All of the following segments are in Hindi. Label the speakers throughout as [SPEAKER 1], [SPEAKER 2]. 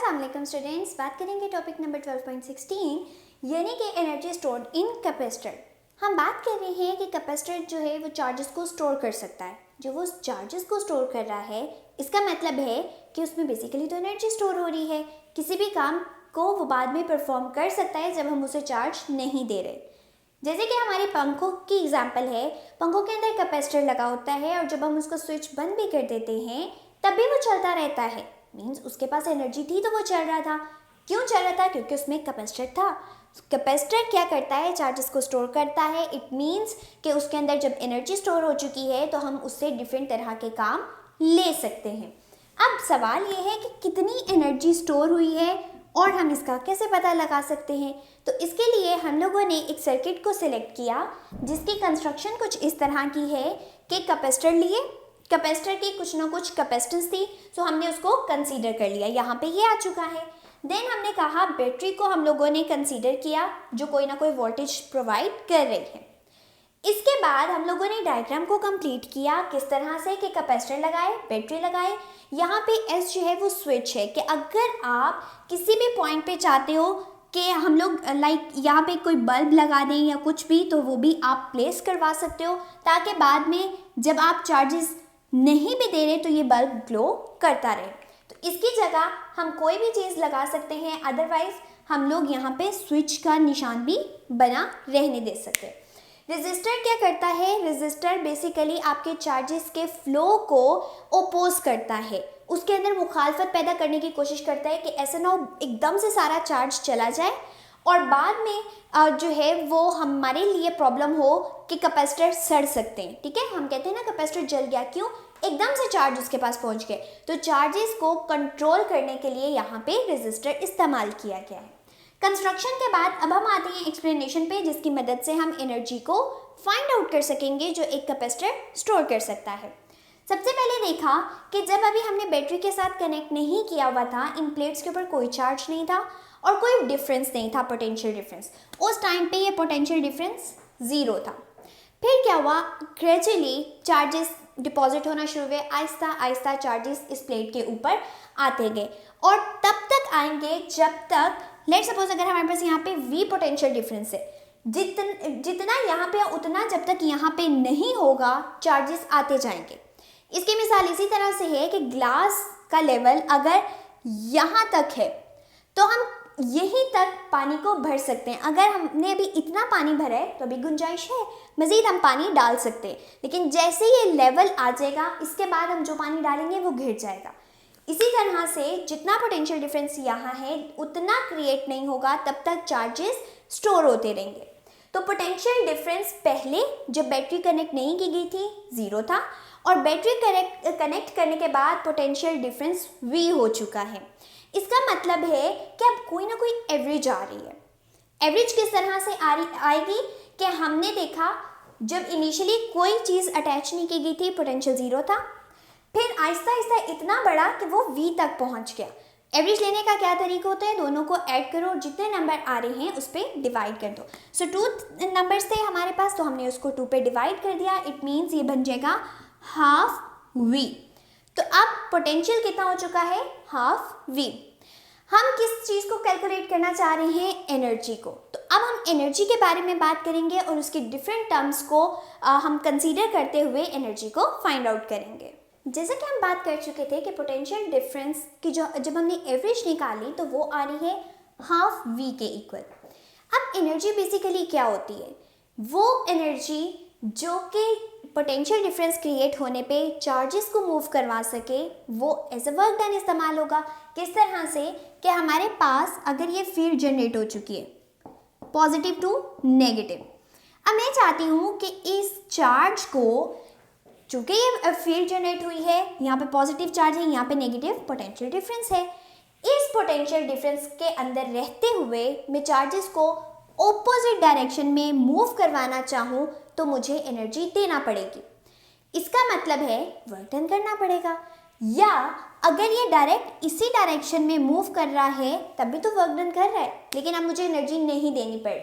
[SPEAKER 1] अस्सलाम वालेकुम स्टूडेंट्स, बात करेंगे टॉपिक नंबर 12.16 यानी कि एनर्जी स्टोर्ड इन कैपेसिटर। हम बात कर रहे हैं कि कैपेसिटर जो है वो चार्जेस को स्टोर कर सकता है। जो वो चार्जेस को स्टोर कर रहा है इसका मतलब है कि उसमें बेसिकली तो एनर्जी स्टोर हो रही है। किसी भी काम को वो बाद में परफॉर्म कर सकता है जब हम उसे चार्ज नहीं दे रहे। जैसे कि हमारे पंखों की एग्जांपल है, पंखों के अंदर कैपेसिटर लगा होता है और जब हम उसका स्विच बंद भी कर देते हैं तब भी वो चलता रहता है। मीन्स उसके पास एनर्जी थी तो वो चल रहा था। क्यों चल रहा था? क्योंकि उसमें कैपेसिटर था। कैपेसिटर क्या करता है? चार्जेस को स्टोर करता है। इट मीन्स कि उसके अंदर जब एनर्जी स्टोर हो चुकी है तो हम उससे डिफरेंट तरह के काम ले सकते हैं। अब सवाल ये है कि कितनी एनर्जी स्टोर हुई है और हम इसका कैसे पता लगा सकते हैं। तो इसके लिए हम लोगों ने एक सर्किट को सिलेक्ट किया जिसकी कंस्ट्रक्शन कुछ इस तरह की है कि कैपेसिटर लिए, कैपेसिटर की कुछ ना कुछ कैपेसिटेंस थी, सो हमने उसको कंसीडर कर लिया। यहाँ पे ये आ चुका है। देन हमने कहा बैटरी को हम लोगों ने कंसीडर किया जो कोई ना कोई वोल्टेज प्रोवाइड कर रही है। इसके बाद हम लोगों ने डायग्राम को कंप्लीट किया किस तरह से कि कैपेसिटर लगाए, बैटरी लगाए। यहाँ पे एस जो है वो स्विच है कि अगर आप किसी भी पॉइंट पे चाहते हो कि हम लोग लाइक यहाँ पे कोई बल्ब लगा दें या कुछ भी, तो वो भी आप प्लेस करवा सकते हो ताकि बाद में जब आप चार्जेस नहीं भी दे रहे तो ये बल्ब ग्लो करता रहे। तो इसकी जगह हम कोई भी चीज़ लगा सकते हैं, अदरवाइज हम लोग यहाँ पे स्विच का निशान भी बना रहने दे सकते हैं। रेजिस्टर क्या करता है? रेजिस्टर बेसिकली आपके चार्जेस के फ्लो को ओपोज करता है, उसके अंदर मुखालफत पैदा करने की कोशिश करता है कि ऐसा ना हो एकदम से सारा चार्ज चला जाए और बाद में जो है वो हमारे लिए प्रॉब्लम हो कि कैपेसिटर सड़ सकते हैं। ठीक है, हम कहते हैं ना कैपेसिटर जल गया, क्यों? एकदम से चार्ज उसके पास पहुंच गए। तो चार्जेस को कंट्रोल करने के लिए यहाँ पे रेजिस्टर इस्तेमाल किया गया है। कंस्ट्रक्शन के बाद अब हम आते हैं एक्सप्लेनेशन पे जिसकी मदद से हम एनर्जी को फाइंड आउट कर सकेंगे जो एक कैपेसिटर स्टोर कर सकता है। सबसे पहले देखा कि जब अभी हमने बैटरी के साथ कनेक्ट नहीं किया हुआ था, इन प्लेट्स के ऊपर कोई चार्ज नहीं था और कोई डिफरेंस नहीं था, पोटेंशियल डिफरेंस। उस टाइम पे ये पोटेंशियल डिफरेंस ज़ीरो था। फिर क्या हुआ? ग्रेजुअली चार्जेस डिपॉजिट होना शुरू हुए, आहिस्ता आहिस्ता चार्जेस इस प्लेट के ऊपर आते गए और तब तक आएंगे जब तक लेट सपोज अगर हमारे पास यहाँ पे V पोटेंशियल डिफरेंस है, जितना यहाँ पे उतना जब तक यहाँ पे नहीं होगा चार्जेस आते जाएंगे। इसकी मिसाल इसी तरह से है कि ग्लास का लेवल अगर यहाँ तक है तो हम यहीं तक पानी को भर सकते हैं। अगर हमने अभी इतना पानी भरा है तो अभी गुंजाइश है, मज़ीद हम पानी डाल सकते हैं। लेकिन जैसे ये लेवल आ जाएगा इसके बाद हम जो पानी डालेंगे वो घिर जाएगा। इसी तरह से जितना पोटेंशियल डिफरेंस यहाँ है उतना क्रिएट नहीं होगा तब तक चार्जेस स्टोर होते रहेंगे। तो पोटेंशियल डिफरेंस पहले जब बैटरी कनेक्ट नहीं की गई थी ज़ीरो था और बैटरी कनेक्ट करने के बाद पोटेंशियल डिफरेंस V हो चुका है। इसका मतलब है कि अब कोई ना कोई एवरेज आ रही है। एवरेज किस तरह से आएगी कि हमने देखा जब इनिशियली कोई चीज़ अटैच नहीं की गई थी पोटेंशियल ज़ीरो था, फिर आहिस्ता आहिस्ता इतना बढ़ा कि वो V तक पहुंच गया। एवरेज लेने का क्या तरीका होता है? दोनों को ऐड करो, जितने नंबर आ रहे हैं उस पर डिवाइड कर दो। सो 2 नंबर्स थे हमारे पास तो हमने उसको 2 पे डिवाइड कर दिया। इट मीन्स ये बन जाएगा हाफ V। तो अब पोटेंशियल कितना हो चुका है? Half V। हम किस चीज़ को कैलकुलेट करना चाह रहे हैं? एनर्जी को। तो अब हम एनर्जी के बारे में बात करेंगे और उसकी डिफरेंट टर्म्स को हम कंसीडर करते हुए एनर्जी को फाइंड आउट करेंगे। जैसे कि हम बात कर चुके थे कि पोटेंशियल डिफरेंस की जब हमने एवरेज निकाली तो वो आ रही है हाफ V के इक्वल। अब एनर्जी बेसिकली क्या होती है? वो एनर्जी जो कि पोटेंशियल डिफरेंस क्रिएट होने पे चार्जेस को मूव करवा सके वो एज अ वर्क डन इस्तेमाल होगा। किस तरह से कि हमारे पास अगर ये फील्ड जनरेट हो चुकी है पॉजिटिव टू नेगेटिव, अब मैं चाहती हूँ कि इस चार्ज को, चूँकि ये फील्ड जनरेट हुई है, यहाँ पे पॉजिटिव चार्ज है, यहाँ पे नेगेटिव पोटेंशियल डिफरेंस है, इस पोटेंशियल डिफरेंस के अंदर रहते हुए मैं चार्जेस को ऑपोजिट डायरेक्शन में मूव करवाना चाहूँ तो मुझे एनर्जी देना पड़ेगी। इसका मतलब है वर्क डन करना पड़ेगा। या अगर ये डायरेक्ट इसी डायरेक्शन में मूव कर रहा है तब भी तो वर्क डन कर रहा है, लेकिन अब मुझे एनर्जी नहीं देनी पड़ी।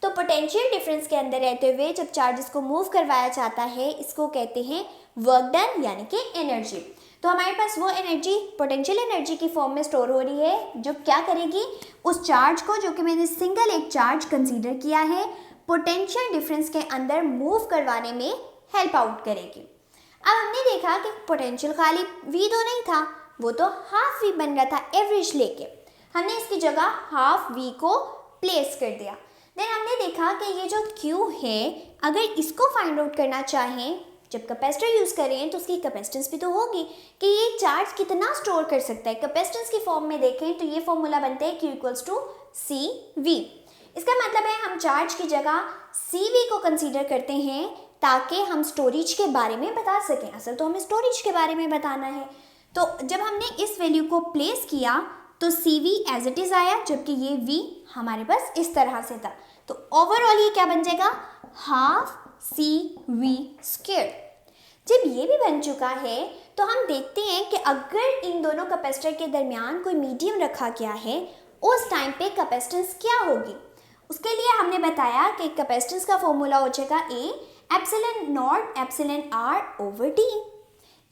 [SPEAKER 1] तो पोटेंशियल डिफरेंस के अंदर रहते हुए जब चार्जेस को मूव करवाया जाता है इसको कहते हैं वर्क डन यानी कि एनर्जी। तो हमारे पास वो एनर्जी पोटेंशियल एनर्जी की फॉर्म में स्टोर हो रही है, जो क्या करेगी, उस चार्ज को, जो कि मैंने सिंगल एक चार्ज कंसीडर किया है, पोटेंशियल डिफरेंस के अंदर मूव करवाने में हेल्प आउट करेगी। अब हमने देखा कि पोटेंशियल खाली v तो नहीं था, वो तो हाफ v बन रहा था एवरेज लेके। हमने इसकी जगह हाफ v को प्लेस कर दिया। देन हमने देखा कि ये जो q है, अगर इसको फाइंड आउट करना चाहें, जब कैपेसिटर यूज़ करें तो उसकी कैपेसिटेंस भी तो होगी कि ये चार्ज कितना स्टोर कर सकता है। कैपेसिटेंस की फॉर्म में देखें तो ये फॉर्मूला बनता है q equals to C V. इसका मतलब है हम चार्ज की जगह सी वी को कंसीडर करते हैं ताकि हम स्टोरेज के बारे में बता सकें। असल तो हमें स्टोरेज के बारे में बताना है। तो जब हमने इस वैल्यू को प्लेस किया तो सी वी एज इट इज़ आया, जबकि ये वी हमारे पास इस तरह से था। तो ओवरऑल ये क्या बन जाएगा, हाफ सी वी स्क्वायर। जब ये भी बन चुका है तो हम देखते हैं कि अगर इन दोनों कैपेसिटर के दरमियान कोई मीडियम रखा गया है, उस टाइम पे कैपेसिटेंस क्या होगी। उसके लिए हमने बताया कि कैपेसिटेंस का फॉर्मूला हो जाएगा A epsilon not epsilon R over D.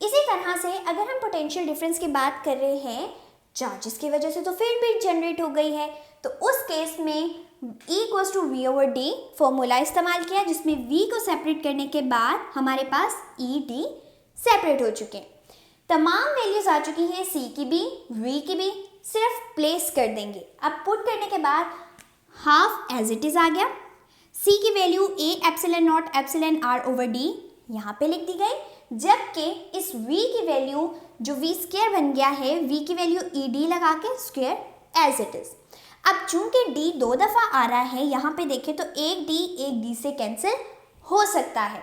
[SPEAKER 1] इसी तरह से अगर हम पोटेंशियल डिफरेंस की बात कर रहे हैं, चार्जेस की वजह से तो फील्ड भी जनरेट हो गई है, तो उस केस में E equals to V over D formula इस्तेमाल किया, जिसमें V को सेपरेट करने के बाद हमारे पास ई डी सेपरेट हो चुके हैं। तमाम वैल्यूज आ चुकी हैं, C की भी V की भी, सिर्फ प्लेस कर देंगे। अब पुट करने के बाद हाफ एज इट इज़ आ गया। C की value A epsilon not epsilon R over D यहाँ पे लिख दी गई, जबकि इस V की वैल्यू जो V स्क्वायर बन गया है, V की वैल्यू ई डी लगा के स्क्वायर एज इट इज़। अब चूंकि D 2 दफ़ा आ रहा है, यहाँ पे देखें तो एक D से कैंसिल हो सकता है।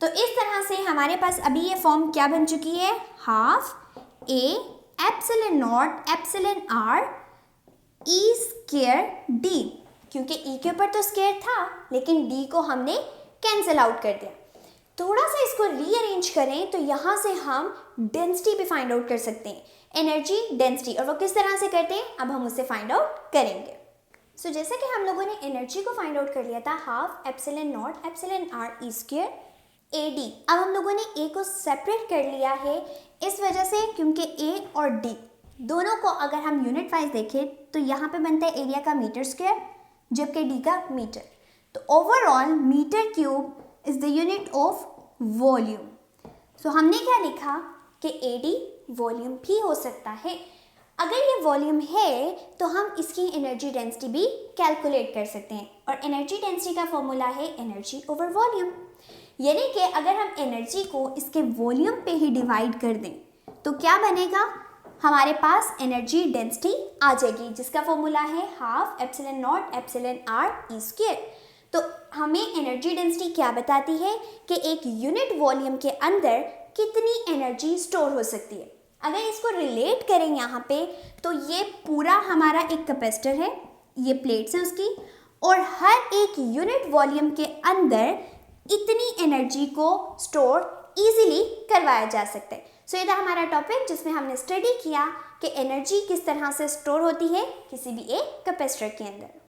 [SPEAKER 1] तो इस तरह से हमारे पास अभी ये फॉर्म क्या बन चुकी है, half A epsilon not epsilon R E square D, क्योंकि ई के ऊपर तो स्क्वायर था लेकिन डी को हमने कैंसिल आउट कर दिया। थोड़ा सा इसको रीअरेंज करें तो यहाँ से हम डेंसिटी भी फाइंड आउट कर सकते हैं, एनर्जी डेंसिटी, और वो किस तरह से करते हैं अब हम उसे फाइंड आउट करेंगे। सो जैसे कि हम लोगों ने एनर्जी को फाइंड आउट कर लिया था, half epsilon not epsilon R E square A D. अब हम लोगों ने ए को सेपरेट कर लिया है इस वजह से क्योंकि ए और डी दोनों को अगर हम यूनिट वाइज देखें तो यहाँ पे बनता है एरिया का मीटर स्क्वायर, जबकि डी का मीटर। तो overall metre cube is the unit of volume. So हमने क्या लिखा कि ए डी वॉल्यूम भी हो सकता है। अगर ये वॉल्यूम है तो हम इसकी एनर्जी डेंसिटी भी कैलकुलेट कर सकते हैं, और एनर्जी डेंसिटी का फॉर्मूला है एनर्जी ओवर वॉल्यूम। यानी कि अगर हम एनर्जी को इसके वॉल्यूम पे ही डिवाइड कर दें तो क्या बनेगा, हमारे पास एनर्जी डेंसिटी आ जाएगी, जिसका फॉर्मूला है half epsilon not epsilon R E square. तो हमें एनर्जी डेंसिटी क्या बताती है कि एक यूनिट वॉल्यूम के अंदर कितनी एनर्जी स्टोर हो सकती है। अगर इसको रिलेट करें यहाँ पे तो ये पूरा हमारा एक कैपेसिटर है, ये प्लेट्स हैं उसकी, और हर एक यूनिट वॉल्यूम के अंदर इतनी एनर्जी को स्टोर इजीली करवाया जा सकता है। सो ये था हमारा टॉपिक जिसमें हमने स्टडी किया कि एनर्जी किस तरह से स्टोर होती है किसी भी एक कैपेसिटर के अंदर।